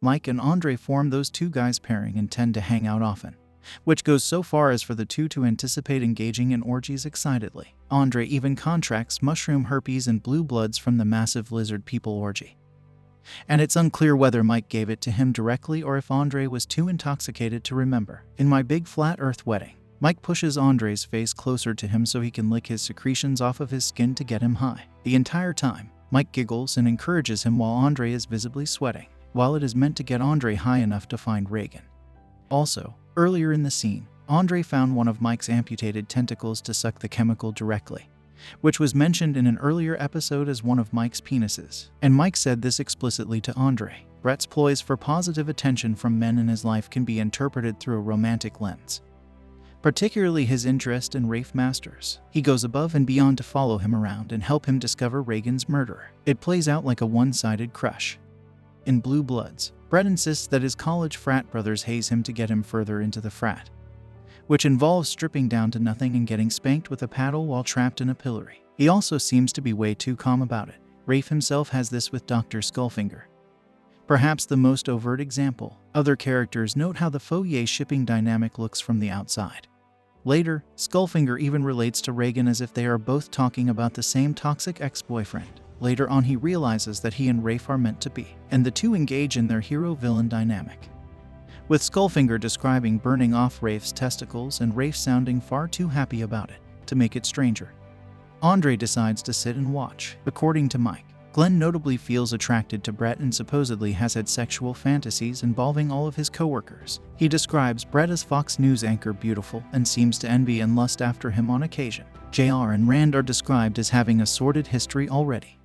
Mike and Andre form those two guys pairing and tend to hang out often, which goes so far as for the two to anticipate engaging in orgies excitedly. Andre even contracts mushroom herpes and blue bloods from the massive lizard people orgy. And it's unclear whether Mike gave it to him directly or if Andre was too intoxicated to remember. In My Big Flat Earth Wedding, Mike pushes Andre's face closer to him so he can lick his secretions off of his skin to get him high. The entire time, Mike giggles and encourages him while Andre is visibly sweating, while it is meant to get Andre high enough to find Reagan. Also, earlier in the scene, Andre found one of Mike's amputated tentacles to suck the chemical directly, which was mentioned in an earlier episode as one of Mike's penises, and Mike said this explicitly to Andre. Brett's ploys for positive attention from men in his life can be interpreted through a romantic lens, particularly his interest in Rafe Masters. He goes above and beyond to follow him around and help him discover Reagan's murderer. It plays out like a one-sided crush. In Blue Bloods, Brett insists that his college frat brothers haze him to get him further into the frat, which involves stripping down to nothing and getting spanked with a paddle while trapped in a pillory. He also seems to be way too calm about it. Rafe himself has this with Dr. Skullfinger, perhaps the most overt example. Other characters note how the Fourier shipping dynamic looks from the outside. Later, Skullfinger even relates to Reagan as if they are both talking about the same toxic ex-boyfriend. Later on he realizes that he and Rafe are meant to be, and the two engage in their hero-villain dynamic, with Skullfinger describing burning off Rafe's testicles and Rafe sounding far too happy about it. To make it stranger, Andre decides to sit and watch. According to Mike, Glenn notably feels attracted to Brett and supposedly has had sexual fantasies involving all of his coworkers. He describes Brett as Fox News anchor beautiful and seems to envy and lust after him on occasion. JR and Rand are described as having a sordid history already.